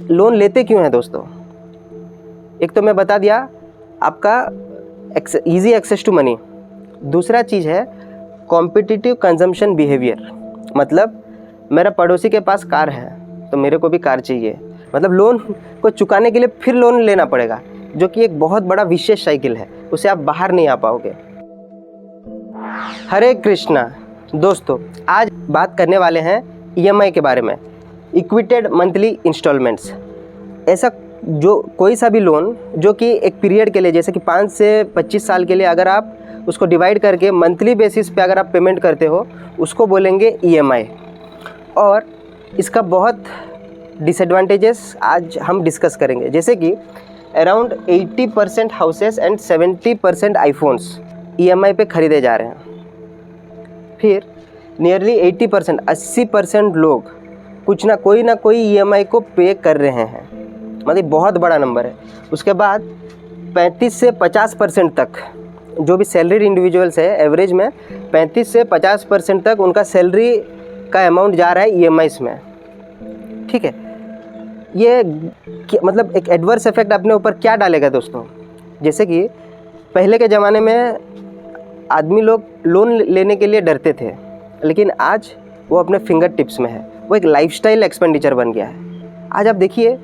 Loan लेते क्यों हैं दोस्तों? एक तो मैं बता दिया आपका ईजी एक्सेस टू मनी। दूसरा चीज़ है कॉम्पिटिटिव कंजम्पशन बिहेवियर। मतलब मेरा पड़ोसी के पास कार है तो मेरे को भी कार चाहिए। मतलब लोन को चुकाने के लिए फिर लोन लेना पड़ेगा, जो कि एक बहुत बड़ा विशेष साइकिल है, उसे आप बाहर नहीं आ पाओगे। हरे कृष्णा दोस्तों, आज बात करने वाले हैं ईएमआई के बारे में, इक्विटेड मंथली इंस्टॉलमेंट्स। ऐसा जो कोई सा भी लोन जो कि एक पीरियड के लिए, जैसे कि 5 से 25 साल के लिए अगर आप उसको डिवाइड करके मंथली बेसिस पे अगर आप पेमेंट करते हो, उसको बोलेंगे ईएमआई। और इसका बहुत डिसएडवांटेजेस आज हम डिस्कस करेंगे, जैसे कि around 80% houses and 70% iPhones EMI पे ख़रीदे जा रहे हैं। फिर नियरली 80% 80% लोग कुछ ना कोई ईएमआई को पे कर रहे हैं, मतलब बहुत बड़ा नंबर है। उसके बाद 35 से 50% तक जो भी सैलरीड इंडिविजुअल्स है, एवरेज में 35 से 50% तक उनका सैलरी का अमाउंट जा रहा है ईएमआईस में। ठीक है, ये मतलब एक एडवर्स इफेक्ट अपने ऊपर क्या डालेगा दोस्तों? जैसे कि पहले के ज़माने में आदमी लोग लोन लेने के लिए डरते थे, लेकिन आज वो अपने फिंगर टिप्स में है। वो एक लाइफस्टाइल एक्सपेंडिचर बन गया है। आज आप देखिए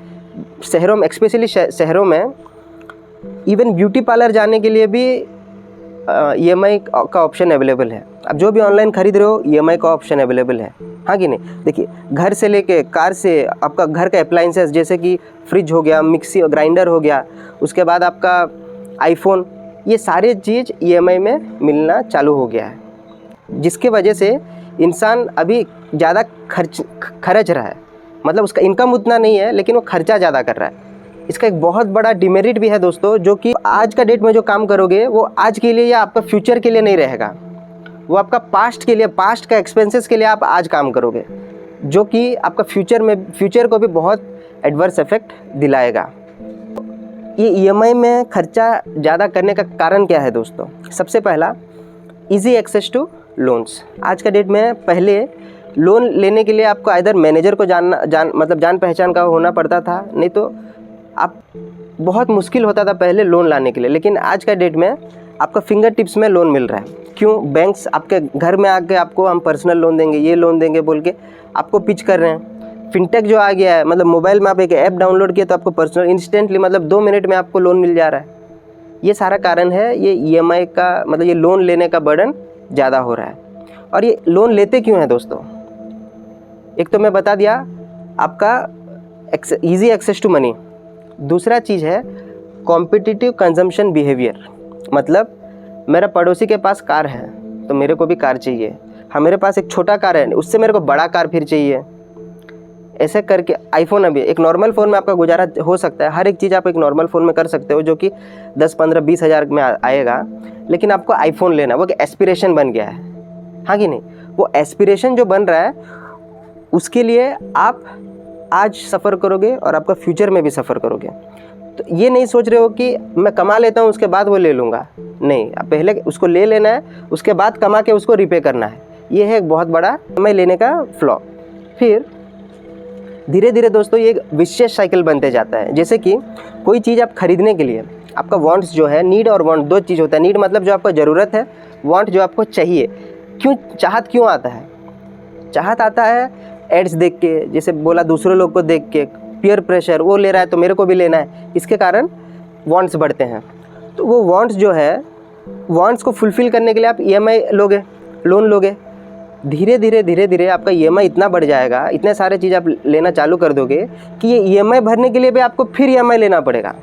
शहरों में, स्पेशली शहरों में, इवन ब्यूटी पार्लर जाने के लिए भी ईएमआई का ऑप्शन अवेलेबल है। अब जो भी ऑनलाइन खरीद रहे हो, ईएमआई का ऑप्शन अवेलेबल है, हाँ कि नहीं? देखिए, घर से लेके कार से आपका घर का अप्लाइंसेस जैसे कि फ्रिज हो गया, मिक्सी ग्राइंडर हो गया, उसके बाद आपका आईफोन, ये सारे चीज़ ईएमआई में मिलना चालू हो गया है, जिसके वजह से इंसान अभी ज़्यादा खर्च रहा है। मतलब उसका इनकम उतना नहीं है, लेकिन वो खर्चा ज़्यादा कर रहा है। इसका एक बहुत बड़ा डिमेरिट भी है दोस्तों, जो कि आज का डेट में जो काम करोगे वो आज के लिए या आपका फ्यूचर के लिए नहीं रहेगा, वो आपका पास्ट के लिए, पास्ट का एक्सपेंसेस के लिए आप आज काम करोगे, जो कि आपका फ्यूचर को भी बहुत एडवर्स इफेक्ट दिलाएगा। ये ईएमआई में खर्चा ज़्यादा करने का कारण क्या है दोस्तों? सबसे पहला, इजी एक्सेस टू लोन्स। आज का डेट में पहले लोन लेने के लिए आपको आइदर मैनेजर को जान पहचान का होना पड़ता था, नहीं तो आप बहुत मुश्किल होता था पहले लोन लाने के लिए। लेकिन आज का डेट में आपका फिंगर टिप्स में लोन मिल रहा है। क्यों? बैंक्स आपके घर में आके आपको हम पर्सनल लोन देंगे, ये लोन देंगे बोल के आपको पिच कर रहे हैं। फिनटेक जो आ गया है, मतलब मोबाइल में आप एक ऐप डाउनलोड किए तो आपको पर्सनल इंस्टेंटली, मतलब 2 मिनट में आपको लोन मिल जा रहा है। ये सारा कारण है ये ईएमआई का, मतलब ये लोन लेने का बर्डन ज़्यादा हो रहा है। और ये लोन लेते क्यों हैं दोस्तों? एक तो मैं बता दिया आपका ईजी एक्सेस टू मनी। दूसरा चीज़ है कॉम्पिटिटिव कंजम्पशन बिहेवियर। मतलब मेरा पड़ोसी के पास कार है तो मेरे को भी कार चाहिए। हाँ, मेरे पास एक छोटा कार है, उससे मेरे को बड़ा कार फिर चाहिए। ऐसे करके आईफोन, अभी एक नॉर्मल फ़ोन में आपका गुजारा हो सकता है, हर एक चीज़ आप एक नॉर्मल फ़ोन में कर सकते हो, जो कि 10, 15, 20 हज़ार में आएगा। लेकिन आपको आईफोन लेना, वो एक एस्पिरेशन बन गया है, हाँ कि नहीं? वो एस्पिरेशन जो बन रहा है, उसके लिए आप आज सफ़र करोगे और आपका फ्यूचर में भी सफ़र करोगे। तो ये नहीं सोच रहे हो कि मैं कमा लेता हूँ उसके बाद वो ले लूँगा, नहीं, पहले उसको ले लेना है, उसके बाद कमा के उसको रिपे करना है। ये है एक बहुत बड़ा ईएमआई लेने का फ्लॉ। फिर धीरे धीरे दोस्तों ये एक विशेष साइकिल बनते जाता है। जैसे कि कोई चीज़ आप खरीदने के लिए आपका वांट्स जो है, नीड और वांट 2 चीज़ होता है। नीड मतलब जो आपको ज़रूरत है, वांट जो आपको चाहिए। चाहत क्यों आता है? चाहत आता है एड्स देख के, जैसे बोला दूसरे लोग को देख के, पीयर प्रेशर, वो ले रहा है तो मेरे को भी लेना है, इसके कारण वांट्स बढ़ते हैं। तो वो वांट्स जो है, वांट्स को फुलफ़िल करने के लिए आप ईएमआई लोगे, लोन लोगे। धीरे धीरे आपका ईएमआई इतना बढ़ जाएगा, इतने सारे चीज़ आप लेना चालू कर दोगे कि ये ईएमआई भरने के लिए भी आपको फिर ईएमआई लेना पड़ेगा।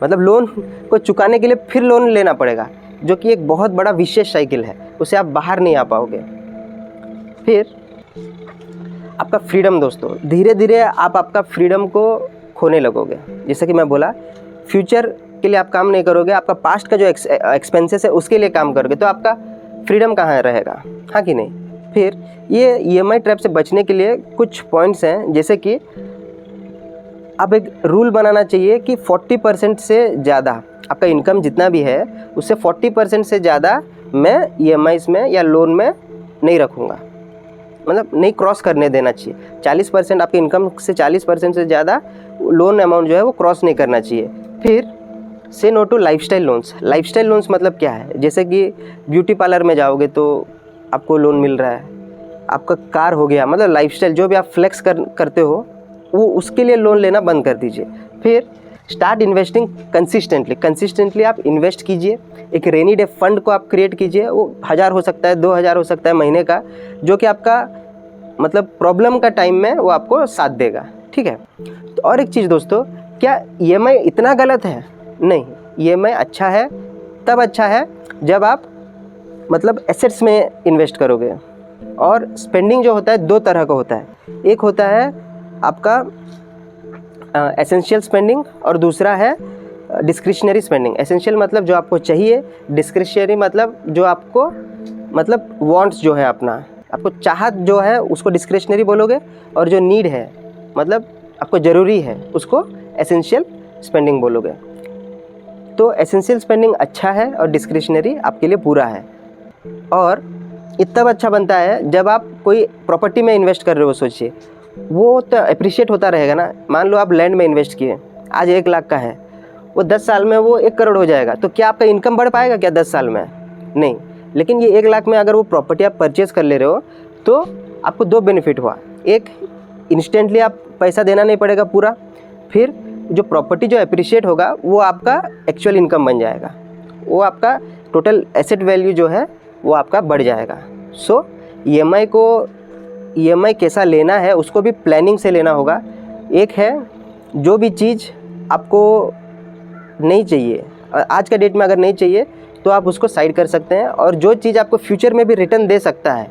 मतलब लोन को चुकाने के लिए फिर लोन लेना पड़ेगा, जो कि एक बहुत बड़ा विशेष साइकिल है, उससे आप बाहर नहीं आ पाओगे। फिर आपका फ्रीडम दोस्तों, धीरे धीरे आप आपका फ्रीडम को खोने लगोगे। जैसे कि मैं बोला, फ्यूचर के लिए आप काम नहीं करोगे, आपका पास्ट का जो एक्सपेंसेस है उसके लिए काम करोगे, तो आपका फ्रीडम कहाँ रहेगा, हाँ कि नहीं? फिर ये ईएमआई ट्रैप से बचने के लिए कुछ पॉइंट्स हैं, जैसे कि आप एक रूल बनाना चाहिए कि 40% से ज़्यादा आपका इनकम जितना भी है, उससे 40% से ज़्यादा मैं ईएमआईस में या लोन में नहीं रखूँगा। मतलब नहीं क्रॉस करने देना चाहिए। 40% आपके इनकम से 40% से ज़्यादा लोन अमाउंट जो है वो क्रॉस नहीं करना चाहिए। फिर से no to lifestyle loans. Lifestyle loans मतलब क्या है, जैसे कि ब्यूटी पार्लर में जाओगे तो आपको लोन मिल रहा है, आपका कार हो गया, मतलब लाइफस्टाइल जो भी आप फ्लेक्स करते हो वो उसके लिए लोन लेना बंद कर दीजिए। फिर स्टार्ट इन्वेस्टिंग कंसिस्टेंटली आप इन्वेस्ट कीजिए। एक रेनी डे फंड को आप क्रिएट कीजिए, वो 1000 हो सकता है, 2000 हो सकता है महीने का, जो कि आपका मतलब प्रॉब्लम का टाइम में वो आपको साथ देगा, ठीक है। तो और एक चीज़ दोस्तों, क्या EMI इतना गलत है? नहीं, EMI अच्छा है, तब अच्छा है जब आप मतलब एसेट्स में इन्वेस्ट करोगे। और स्पेंडिंग जो होता है 2 तरह का होता है, एक होता है आपका एसेंशियल स्पेंडिंग और दूसरा है डिस्क्रिशनरी स्पेंडिंग। एसेंशियल मतलब जो आपको चाहिए, डिस्क्रिशनरी मतलब जो आपको मतलब वांट्स जो है अपना, आपको चाहत जो है उसको डिस्क्रिशनरी बोलोगे, और जो नीड है मतलब आपको ज़रूरी है उसको एसेंशियल स्पेंडिंग बोलोगे। तो एसेंशियल स्पेंडिंग अच्छा है और डिस्क्रिशनरी आपके लिए बुरा है। और ये तब अच्छा बनता है जब आप कोई प्रॉपर्टी में इन्वेस्ट कर रहे हो। सोचिए वो तो अप्रिशिएट होता रहेगा ना। मान लो आप लैंड में इन्वेस्ट किए, आज 1 लाख का है, वो 10 साल में वो 1 करोड़ हो जाएगा, तो क्या आपका इनकम बढ़ पाएगा क्या 10 साल में? नहीं। लेकिन ये 1 लाख में अगर वो प्रॉपर्टी आप परचेज़ कर ले रहे हो तो आपको 2 बेनिफिट हुआ। एक, इंस्टेंटली आप पैसा देना नहीं पड़ेगा पूरा, फिर जो प्रॉपर्टी जो अप्रिशिएट होगा वो आपका एक्चुअल इनकम बन जाएगा, वो आपका टोटल एसेट वैल्यू जो है वो आपका बढ़ जाएगा। सो EMI कैसा लेना है उसको भी प्लानिंग से लेना होगा। एक है जो भी चीज़ आपको नहीं चाहिए, आज का डेट में अगर नहीं चाहिए तो आप उसको साइड कर सकते हैं, और जो चीज़ आपको फ्यूचर में भी रिटर्न दे सकता है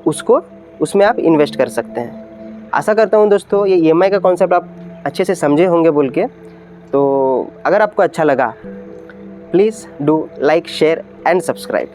उसको उसमें आप इन्वेस्ट कर सकते हैं। आशा करता हूँ दोस्तों ये EMI का कॉन्सेप्ट आप अच्छे से समझे होंगे बोल के। तो अगर आपको अच्छा लगा please do like, share and subscribe.